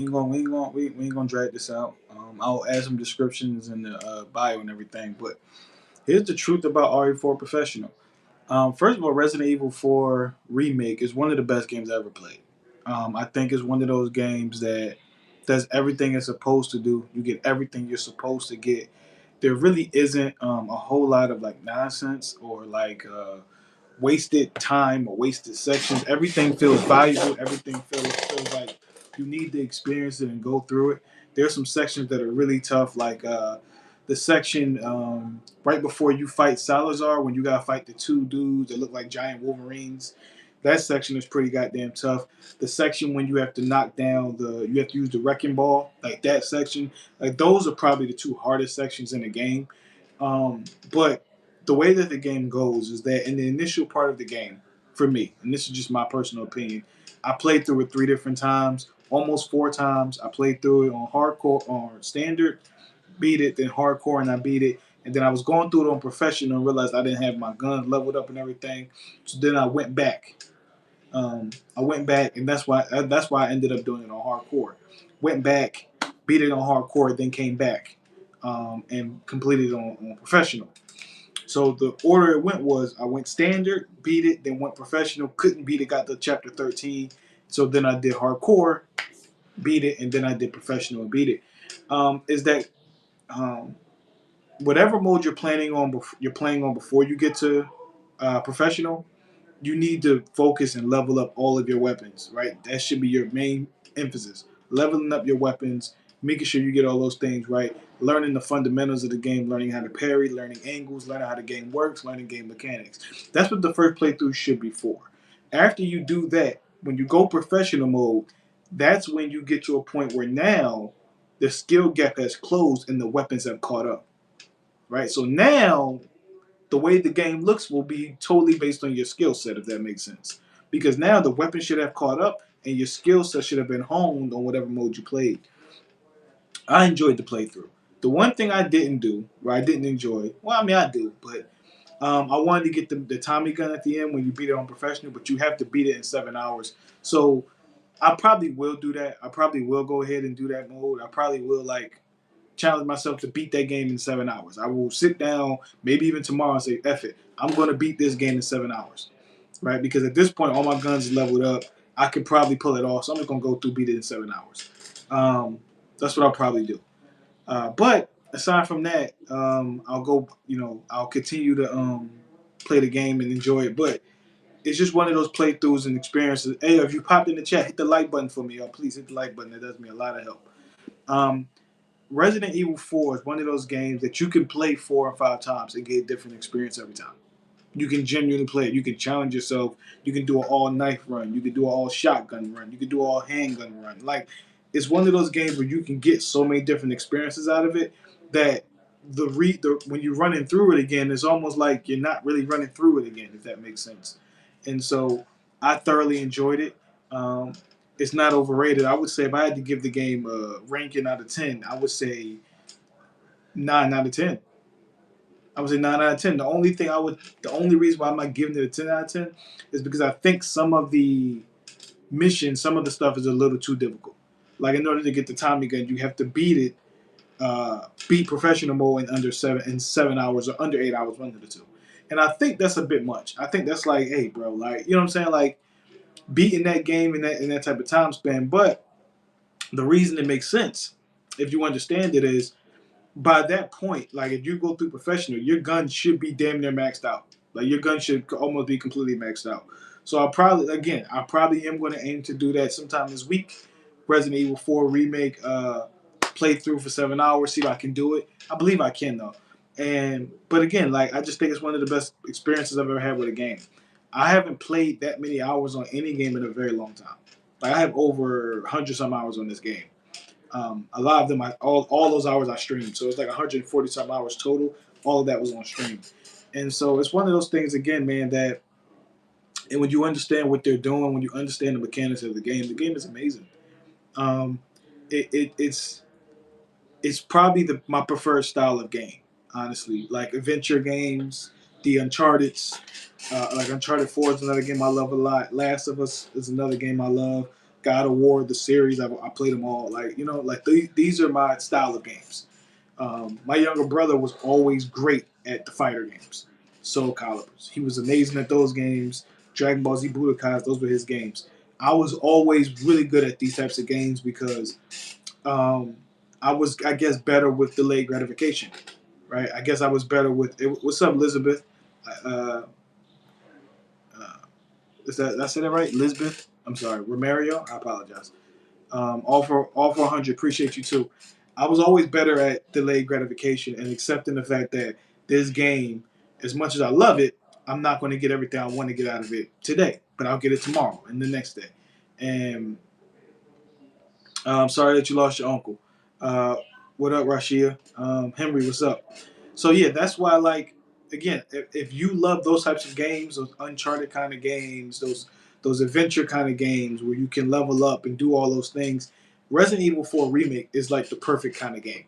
We ain't gonna drag this out. I'll add some descriptions in the bio and everything. But here's the truth about RE4 Professional. First of all, Resident Evil 4 Remake is one of the best games I ever played. I think it's one of those games that does everything it's supposed to do. You get everything you're supposed to get. There really isn't a whole lot of like nonsense or like wasted time or wasted sections. Everything feels valuable. Everything feels like you need to experience it and go through it. There's some sections that are really tough, like the section right before you fight Salazar, when you gotta fight the two dudes that look like giant Wolverines. That section is pretty goddamn tough. The section when you have to knock down you have to use the wrecking ball, like that section, like those are probably the two hardest sections in the game. But the way that the game goes is that in the initial part of the game, for me, and this is just my personal opinion, I played through it 3 different times, almost 4 times. I played through it on hardcore, on standard, beat it, then hardcore, and I beat it. And then I was going through it on professional and realized I didn't have my gun leveled up and everything. So then I went back. And that's why I ended up doing it on hardcore. Went back, beat it on hardcore, then came back and completed it on professional. So the order it went was I went standard, beat it, then went professional, couldn't beat it, got to chapter 13. So then I did hardcore, beat it, and then I did professional and beat it. Is that um, whatever mode you're playing on before you get to professional, you need to focus and level up all of your weapons, right? That should be your main emphasis. Leveling up your weapons, making sure you get all those things right, learning the fundamentals of the game, learning how to parry, learning angles, learning how the game works, learning game mechanics. That's what the first playthrough should be for. After you do that, when you go professional mode, that's when you get to a point where now the skill gap has closed and the weapons have caught up, right? So now the way the game looks will be totally based on your skill set, if that makes sense. Because now the weapon should have caught up and your skill set should have been honed on whatever mode you played. I enjoyed the playthrough. The one thing I didn't do, or I didn't enjoy, well, I mean, I do, but I wanted to get the Tommy gun at the end when you beat it on professional, but you have to beat it in 7 hours. So I probably will do that. I probably will go ahead and do that mode. I probably will like challenge myself to beat that game in 7 hours. I will sit down, maybe even tomorrow, and say, "F it, I'm going to beat this game in 7 hours," right? Because at this point, all my guns is leveled up. I could probably pull it off, so I'm just going to go through beat it in 7 hours. That's what I'll probably do. But aside from that, I'll go. I'll continue to play the game and enjoy it. But it's just one of those playthroughs and experiences. Hey, if you popped in the chat, hit the like button for me. Please hit the like button. It does me a lot of help. Um, Resident Evil 4 is one of those games that you can play 4 or 5 times and get a different experience every time. You can genuinely play it. You can challenge yourself. You can do an all knife run. You can do an all shotgun run. You can do an all handgun run. Like, it's one of those games where you can get so many different experiences out of it that when you're running through it again, it's almost like you're not really running through it again, if that makes sense. And so I thoroughly enjoyed it. Um, it's not overrated. I would say if I had to give the game a ranking out of 10, I would say 9 out of 10. I would say 9 out of 10. The only reason why I'm not giving it a 10 out of 10 is because I think some of the missions, some of the stuff is a little too difficult. Like in order to get the Tommy gun, you have to beat professional mode in 7 hours or under 8 hours, one of the two. And I think that's a bit much. I think that's like, hey, bro, like you know what I'm saying, like beating that game in that type of time span. But the reason it makes sense, if you understand it, is by that point, like if you go through professional, your gun should be damn near maxed out. Like your gun should almost be completely maxed out. So I probably am going to aim to do that sometime this week. Resident Evil 4 remake, play through for 7 hours, see if I can do it. I believe I can though. But again, like I just think it's one of the best experiences I've ever had with a game. I haven't played that many hours on any game in a very long time. Like I have over 100 some hours on this game. A lot of them, all those hours I streamed. So it's like 140 some hours total. All of that was on stream. And so it's one of those things, again, man, that and when you understand what they're doing, when you understand the mechanics of the game is amazing. Um, it's probably my preferred style of game, honestly. Like adventure games, the Uncharted's, like Uncharted 4 is another game I love a lot. Last of Us is another game I love. God of War, the series. I played them all. Like like these are my style of games. My younger brother was always great at the fighter games, Soul Calibers. He was amazing at those games. Dragon Ball Z Budokai, those were his games. I was always really good at these types of games because um, I was, I guess, better with delayed gratification, right? I guess I was better with. What's up, Elizabeth? Uh, uh, is that did I say that right, Elizabeth? I'm sorry, Romario. I apologize. All for 100. Appreciate you too. I was always better at delayed gratification and accepting the fact that this game, as much as I love it, I'm not going to get everything I want to get out of it today, but I'll get it tomorrow and the next day. And I'm sorry that you lost your uncle. Uh, what up, Rashia? Henry, what's up? So yeah, that's why like again, if you love those types of games, those Uncharted kind of games, those adventure kind of games where you can level up and do all those things, Resident Evil 4 Remake is like the perfect kind of game,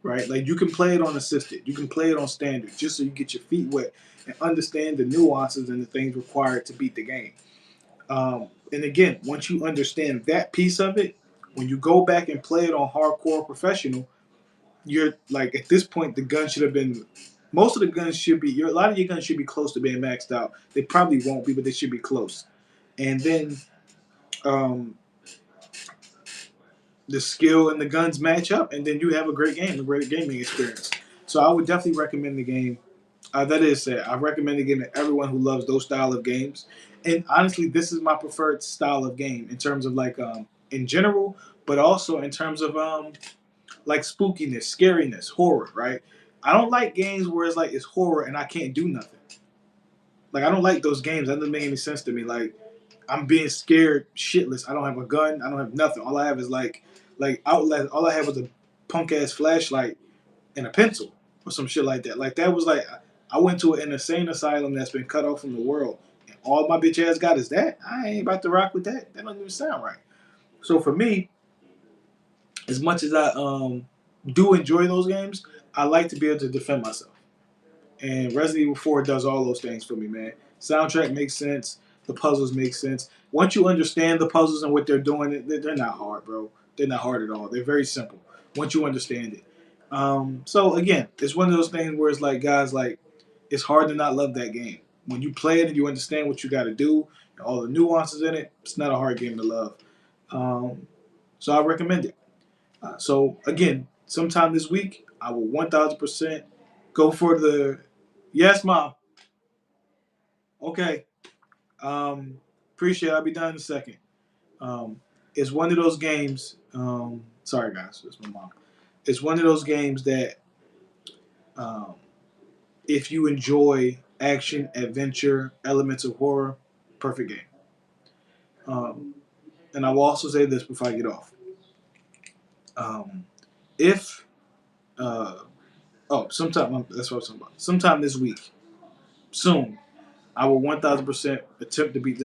right? Like you can play it on assisted, you can play it on standard, just so you get your feet wet and understand the nuances and the things required to beat the game. And again, once you understand that piece of it, when you go back and play it on hardcore professional, you're like at this point the gun should have been. Most of the guns should be. A lot of your guns should be close to being maxed out. They probably won't be, but they should be close. And then um, the skill and the guns match up, and then you have a great game, a great gaming experience. So I would definitely recommend the game. That is said, I recommend the game to everyone who loves those style of games. And honestly, this is my preferred style of game in terms of like in general, but also in terms of like spookiness, scariness, horror. Right? I don't like games where it's like it's horror and I can't do nothing. Like I don't like those games. That doesn't make any sense to me. Like I'm being scared shitless. I don't have a gun. I don't have nothing. All I have is like outlet. All I have was a punk ass flashlight and a pencil or some shit like that. Like that was like I went to an insane asylum that's been cut off from the world, and all my bitch ass got is that. I ain't about to rock with that. That doesn't even sound right. So for me, as much as I do enjoy those games, I like to be able to defend myself. And Resident Evil 4 does all those things for me, man. Soundtrack makes sense. The puzzles make sense. Once you understand the puzzles and what they're doing, they're not hard, bro. They're not hard at all. They're very simple once you understand it. So again, it's one of those things where it's like, guys, like it's hard to not love that game. When you play it and you understand what you got to do, and all the nuances in it, it's not a hard game to love. Um, so I recommend it. So again, sometime this week, I will 1,000% go for the. Yes, mom. Okay. Appreciate it. I'll be done in a second. It's one of those games. Sorry, guys. It's my mom. It's one of those games that um, if you enjoy action, adventure, elements of horror, perfect game. Um, and I will also say this before I get off. Um, if sometime that's what I was talking about. Sometime this week, soon, I will 1,000% attempt to beat